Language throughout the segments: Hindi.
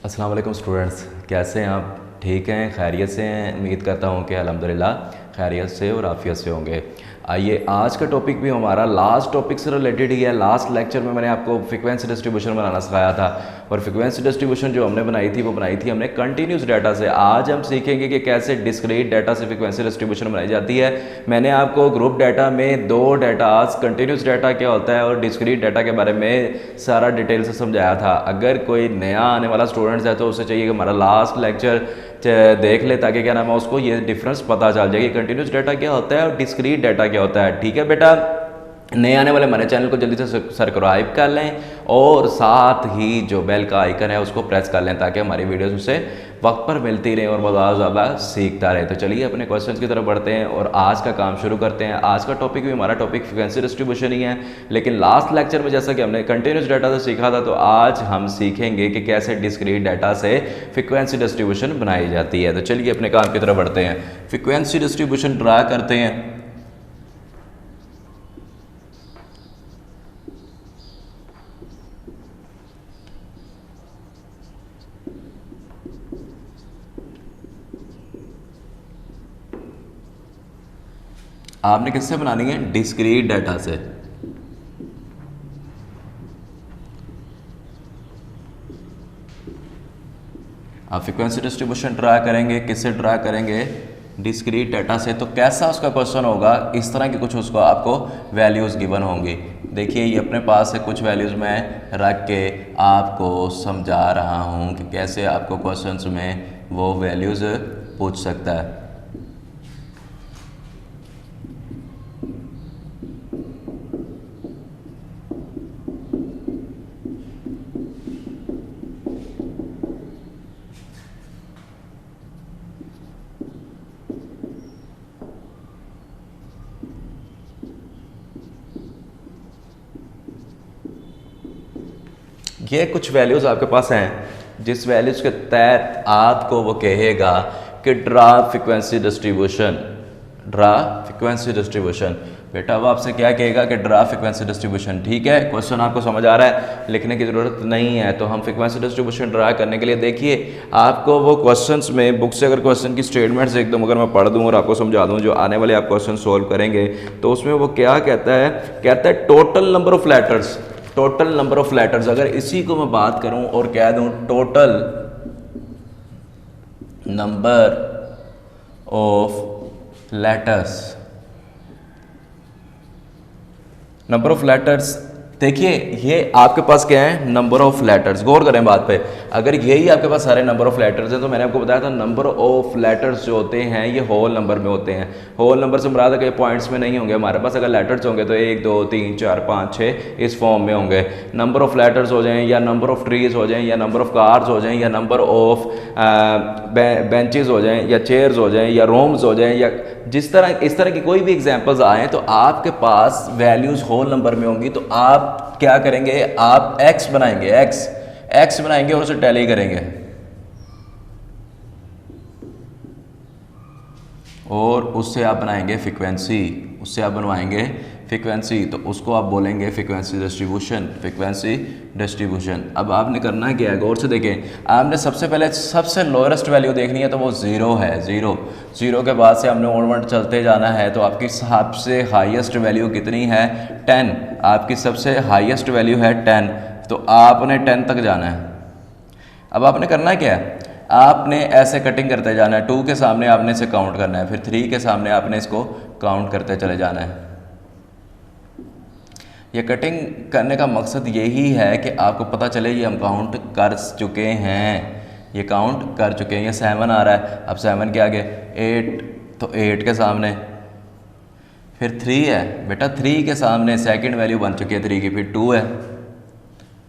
अस्सलाम वालेकुम स्टूडेंट्स, कैसे हैं आप? ठीक हैं, खैरियत से हैं? उम्मीद करता हूँ कि अल्हम्दुलिल्लाह खैरियत से और आफियत से होंगे। आइए, आज का टॉपिक भी हमारा लास्ट टॉपिक से रिलेटेड ही है। लास्ट लेक्चर में मैंने आपको फ्रीक्वेंसी डिस्ट्रीब्यूशन बनाना सिखाया था और फ्रीक्वेंसी डिस्ट्रीब्यूशन जो हमने बनाई थी वो बनाई थी हमने कंटिन्यूस डाटा से। आज हम सीखेंगे कि कैसे डिस्क्रीट डाटा से फ्रीक्वेंसी डिस्ट्रीब्यूशन बनाई जाती है। मैंने आपको ग्रुप डाटा में दो डाटाज, कंटिन्यूस डाटा क्या होता है और डिस्क्रीट डाटा के बारे में सारा डिटेल से समझाया था। अगर कोई नया आने वाला स्टूडेंट्स है तो उसे चाहिए कि हमारा लास्ट लेक्चर देख ले, ताकि क्या नाम है उसको ये डिफरेंस पता चल जाए कि कंटिन्यूस डाटा क्या होता है और डिस्क्रीट डाटा क्या होता है। ठीक है बेटा, नए आने वाले हमारे चैनल को जल्दी से सब्सक्राइब कर लें और साथ ही जो बेल का आइकन है उसको प्रेस कर लें ताकि हमारी वीडियोस उससे वक्त पर मिलती रहे और बहुत ज़्यादा सीखता रहे। तो चलिए अपने क्वेश्चंस की तरफ बढ़ते हैं और आज का काम शुरू करते हैं। आज का टॉपिक भी हमारा टॉपिक फ्रीक्वेंसी डिस्ट्रीब्यूशन ही है, लेकिन लास्ट लेक्चर में जैसा कि हमने कंटिन्यूस डाटा से सीखा था, तो आज हम सीखेंगे कि कैसे डिस्क्रीट डाटा से फ्रीक्वेंसी डिस्ट्रीब्यूशन बनाई जाती है। तो चलिए अपने काम की तरफ बढ़ते हैं। फ्रीक्वेंसी डिस्ट्रीब्यूशन ड्रा करते हैं। आपने किससे बनानी है? डिस्क्रीट डाटा से। आप फ्रीक्वेंसी डिस्ट्रीब्यूशन ड्रा करेंगे, किससे ड्रा करेंगे? डिस्क्रीट डाटा से। तो कैसा उसका क्वेश्चन होगा? इस तरह की कुछ उसको आपको वैल्यूज़ गिवन होंगी। देखिए, ये अपने पास से कुछ वैल्यूज़ मैं रख के आपको समझा रहा हूँ कि कैसे आपको क्वेश्चंस में वो वैल्यूज़ पूछ सकता है। ये कुछ वैल्यूज़ आपके पास हैं जिस वैल्यूज़ के तहत आपको वो कहेगा कि draw frequency distribution. Draw frequency distribution. बेटा वो आपसे क्या कहेगा कि ड्रा फ्रीक्वेंसी डिस्ट्रीब्यूशन। ठीक है, क्वेश्चन आपको समझ आ रहा है, लिखने की ज़रूरत नहीं है। तो हम फ्रीक्वेंसी डिस्ट्रीब्यूशन ड्रा करने के लिए, देखिए आपको वो क्वेश्चंस में बुक से अगर क्वेश्चन की स्टेटमेंट्स एकदम अगर मैं पढ़ दूँ और आपको समझा दूँ, जो आने वाले आप क्वेश्चन सोल्व करेंगे, तो उसमें वो क्या कहता है? कहता है total number of letters. Total number of letters, अगर इसी को मैं बात करूं और कह दूं total number of letters, number of letters. देखिए ये आपके पास क्या है? Number of letters. गौर करें बात पे, अगर यही आपके पास सारे नंबर ऑफ लेटर्स हैं तो मैंने आपको बताया था नंबर ऑफ लेटर्स जो होते हैं ये होल नंबर में होते हैं। होल नंबर से मुराद है कि पॉइंट्स में नहीं होंगे हमारे पास। अगर लेटर्स होंगे तो 1 2 3 4 5 6 इस फॉर्म में होंगे। नंबर ऑफ लेटर्स हो जाएं या नंबर ऑफ ट्रीज हो जाएं या नंबर ऑफ कार्स हो जाएं या नंबर ऑफ बेंचेस हो जाएं या चेयर्स हो जाएं या रूम्स हो जाएं, या जिस तरह इस तरह की कोई भी एग्जांपल्स आए तो आपके पास वैल्यूज होल नंबर में होंगी। तो आप क्या करेंगे? आप एक्स बनाएंगे, एक्स बनाएंगे और उसे टैली करेंगे और उससे आप बनाएंगे फ्रीक्वेंसी। उससे आप बनवाएंगे फ्रीक्वेंसी, तो उसको आप बोलेंगे फ्रीक्वेंसी डिस्ट्रीब्यूशन। Frequency distribution. अब आपने करना क्या है? गौर से देखें, आपने सबसे पहले सबसे लोएस्ट वैल्यू देखनी है, तो वो ज़ीरो है। ज़ीरो के बाद से हमने ओनवर्ड चलते जाना है। तो आपकी सबसे हाईएस्ट वैल्यू कितनी है? 10। आपकी सबसे हाईएस्ट वैल्यू है 10, तो आपने 10 तक जाना है। अब आपने करना क्या है? आपने ऐसे कटिंग करते जाना है। 2 के सामने आपने इसे काउंट करना है, फिर 3 के सामने आपने इसको काउंट करते चले जाना है। ये कटिंग करने का मकसद यही है कि आपको पता चले ये हम काउंट कर चुके हैं, ये काउंट कर चुके हैं। ये 7 आ रहा है, अब 7 के आगे 8, तो 8 के सामने फिर 3 है। बेटा 3 के सामने सेकंड वैल्यू बन चुकी है 3 की, फिर 2 है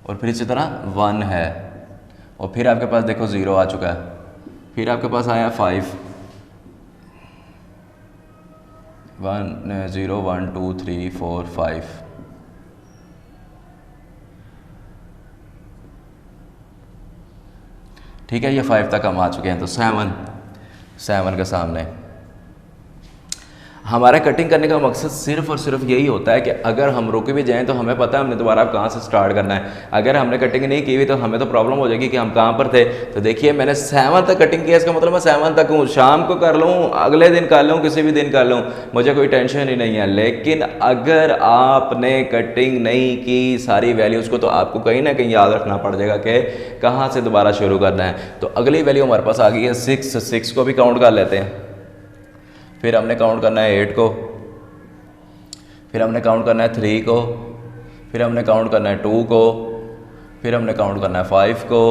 और फिर इसी तरह 1 है और फिर आपके पास देखो 0 आ चुका है। फिर आपके पास आया 5, 1 0 1 2 3 4 5। ठीक है, ये 5 तक हम आ चुके हैं। तो 7 के सामने हमारा कटिंग करने का मकसद सिर्फ और सिर्फ यही होता है कि अगर हम रुक भी जाएं तो हमें पता है हमने दोबारा कहाँ से स्टार्ट करना है। अगर हमने कटिंग नहीं की हुई तो हमें तो प्रॉब्लम हो जाएगी कि हम कहाँ पर थे। तो देखिए मैंने 7 तक कटिंग किया, इसका मतलब मैं 7 तक हूँ, शाम को कर लूँ, अगले दिन कर लूँ, किसी भी दिन कर लूँ, मुझे कोई टेंशन ही नहीं है। लेकिन अगर आपने कटिंग नहीं की सारी वैल्यूज़ को, तो आपको कहीं ना कहीं याद रखना पड़ जाएगा कि कहाँ से दोबारा शुरू करना है। तो अगली वैल्यू हमारे पास आ गई है 6 को भी काउंट कर लेते हैं। फिर हमने काउंट करना है 8 को, फिर हमने काउंट करना है 3 को, फिर हमने काउंट करना है 2 को, फिर हमने काउंट करना है 5 को,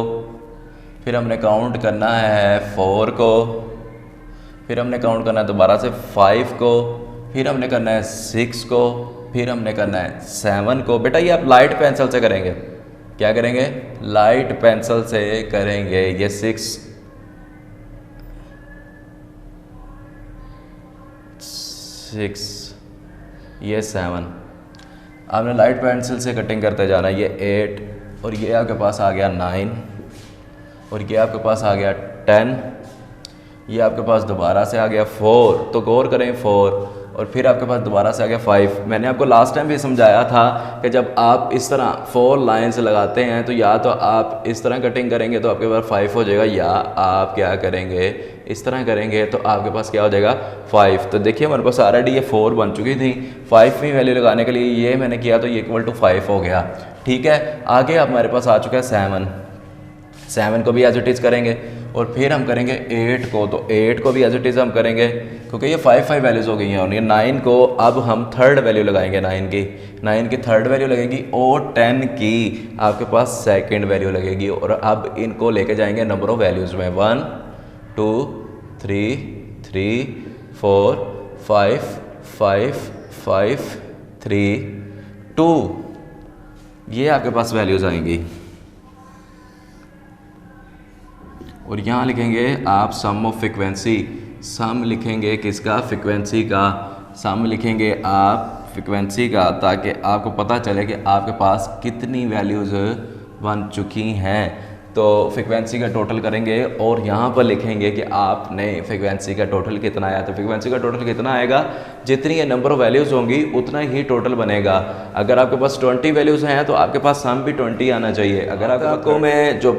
फिर हमने काउंट करना है 4 को, फिर हमने काउंट करना है दोबारा से 5 को, फिर हमने करना है 6 को, फिर हमने करना है 7 को। बेटा ये आप लाइट पेंसिल से करेंगे, क्या करेंगे, लाइट पेंसिल से करेंगे। ये 6 ये 7, आपने लाइट पेंसिल से कटिंग करते जाना। ये 8 और ये आपके पास आ गया 9 और ये आपके पास आ गया 10, ये आपके पास दोबारा से आ गया 4, तो गौर करें 4, और फिर आपके पास दोबारा से आ गया 5। मैंने आपको लास्ट टाइम भी समझाया था कि जब आप इस तरह 4 लाइंस लगाते हैं तो या तो आप इस तरह कटिंग करेंगे तो आपके पास 5 हो जाएगा, या आप क्या करेंगे, इस तरह करेंगे तो आपके पास क्या हो जाएगा 5। तो देखिए हमारे पास ऑलरेडी ये 4 बन चुकी थी, 5वीं वैल्यू लगाने के लिए ये मैंने किया तो ये इक्वल टू 5 हो गया। ठीक है, आगे हमारे पास आ चुका है 7 को भी एज इट इज़ करेंगे, और फिर हम करेंगे 8 को, तो 8 को भी एज इट इज़ हम करेंगे क्योंकि ये 5 वैल्यूज़ हो गई हैं। और ये 9 को अब हम थर्ड वैल्यू लगाएंगे, 9 की थर्ड वैल्यू लगेगी, और 10 की आपके पास सेकंड वैल्यू लगेगी। और अब इनको लेके जाएंगे नंबर ऑफ वैल्यूज़ में, 1 2 3 3 4 5 5 5 3 2, ये आपके पास वैल्यूज़ आएंगी। और यहाँ लिखेंगे आप सम ऑफ फ्रिक्वेंसी, सम लिखेंगे किसका, फ्रिक्वेंसी का, सम लिखेंगे आप फ्रिक्वेंसी का, ताकि आपको पता चले कि आपके पास कितनी वैल्यूज़ बन चुकी हैं। तो फ्रिक्वेंसी का टोटल करेंगे और यहाँ पर लिखेंगे कि आपने फ्रिक्वेंसी का टोटल कितना आया। तो फ्रिक्वेंसी का टोटल कितना आएगा, जितनी ये नंबर ऑफ वैल्यूज़ होंगी उतना ही टोटल बनेगा। अगर आपके पास 20 वैल्यूज़ हैं तो आपके पास सम भी 20 आना चाहिए। अगर आपको मैं जो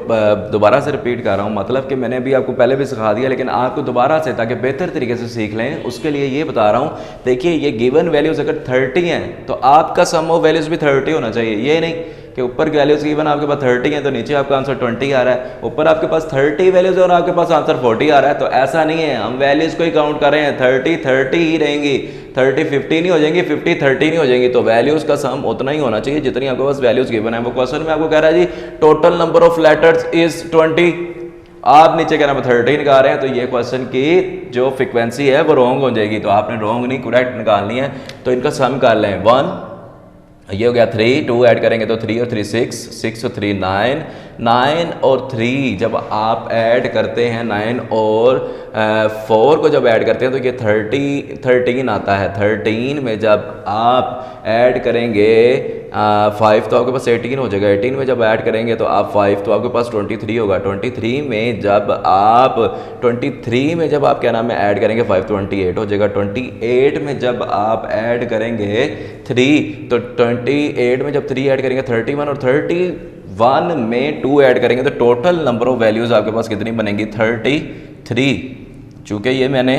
दोबारा से रिपीट कर रहा हूँ, मतलब कि मैंने अभी आपको पहले भी सिखा दिया, लेकिन आपको दोबारा से ताकि बेहतर तरीके से सीख लें उसके लिए ये बता रहा हूँ। देखिए ये गिवन वैल्यूज़ अगर 30 हैं तो आपका सम ऑफ वैल्यूज़ भी 30 होना चाहिए। ये नहीं कि ऊपर की वैल्यूज़ गिवन आपके पास 30 है तो नीचे आपका आंसर 20 आ रहा है, ऊपर आपके पास 30 वैल्यूज़ और आपके पास आंसर 40 आ रहा है। तो ऐसा नहीं है, हम वैल्यूज़ को ही काउंट कर रहे हैं, 30 ही रहेंगी, 30 50 नहीं हो जाएंगी, 50 30 नहीं हो जाएंगी। तो वैल्यूज़ का सम उतना ही होना चाहिए जितनी आपके पास वैल्यूज़ गिवन है। वो क्वेश्चन में आपको कह रहा है जी total number of letters is 20, आप नीचे कह रहे हैं 30 निकाल रहे हैं, तो ये क्वेश्चन की जो फ्रिक्वेंसी है वो रॉन्ग हो जाएगी। तो आपने रॉन्ग नहीं करेक्ट निकालनी है। तो इनका सम कर लें, 1 ये हो गया 3, 2 ऐड करेंगे तो 3 और 3 6, 6 और 3 9, 9 और 3 जब आप ऐड करते हैं, 9 और 4 को जब ऐड करते हैं तो ये 13 आता है। 13 में जब आप ऐड करेंगे 5 तो आपके पास 18 हो जाएगा, 18 में जब ऐड करेंगे तो आप 5 तो आपके पास 23 होगा, 23 में जब आप 23 में जब आप क्या नाम है ऐड करेंगे 5 28 हो जाएगा, 28 में जब आप ऐड करेंगे 3 तो 28 में जब 3 ऐड करेंगे 31 और 31 में 2 ऐड करेंगे तो टोटल नंबर ऑफ वैल्यूज़ आपके पास कितनी बनेंगी 33। चूँकि ये मैंने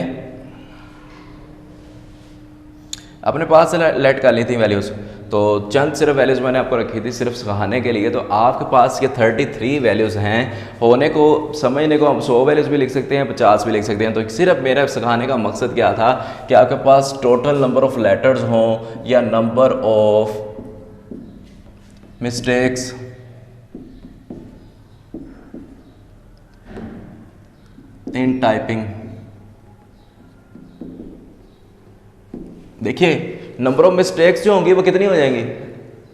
अपने पास से लेट कर ली थी वैल्यूज़, तो चंद सिर्फ वैल्यूज़ मैंने आपको रखी थी सिर्फ सिखाने के लिए। तो आपके पास ये 33 वैल्यूज़ हैं, होने को समझने को हम 100 वैल्यूज़ भी लिख सकते हैं, 50 भी लिख सकते हैं। तो सिर्फ मेरा सिखाने का मकसद क्या था कि आपके पास टोटल नंबर ऑफ लेटर्स हों या number of mistakes in typing. देखिए नंबर ऑफ मिस्टेक्स जो होंगी वो कितनी हो जाएंगी,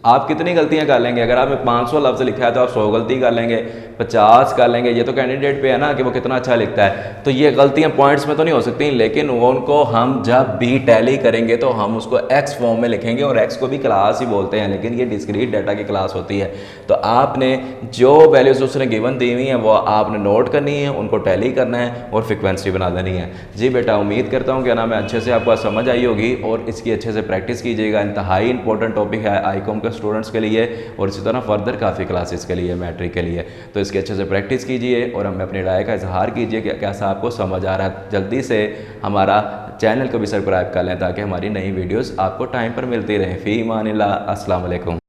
आप कितनी गलतियां कर लेंगे? अगर आपने 500 लफ्ज़ लिखा है तो आप 100 गलती कर लेंगे, 50 कर लेंगे। ये तो कैंडिडेट पे है ना कि वो कितना अच्छा लिखता है। तो ये गलतियां पॉइंट्स में तो नहीं हो सकती, लेकिन वो उनको हम जब भी टैली करेंगे तो हम उसको एक्स फॉर्म में लिखेंगे, और एक्स को भी क्लास ही बोलते हैं, लेकिन ये डिस्क्रीट डाटा की क्लास होती है। तो आपने जो वैल्यूज़ उसने गिवन दी हुई हैं वो आपने नोट करनी है, उनको टैली करना है और फ्रिक्वेंसी बना देनी है। जी बेटा, उम्मीद करता हूँ कि नाम है अच्छे से आपको समझ आई होगी और इसकी अच्छे से प्रैक्टिस कीजिएगा। इंतहाई इंपॉर्टेंट टॉपिक है आईकॉम के स्टूडेंट्स के लिए और इसी तरह फर्दर काफ़ी क्लासेस के लिए, मैट्रिक के लिए। तो इसके अच्छे से प्रैक्टिस कीजिए और हमें अपनी राय का इजहार कीजिए कि कैसा आपको समझ आ रहा है। जल्दी से हमारा चैनल को भी सब्सक्राइब कर लें ताकि हमारी नई वीडियोस आपको टाइम पर मिलती रहें। फ़ी अमानिल्लाह, अस्सलाम वालेकुम।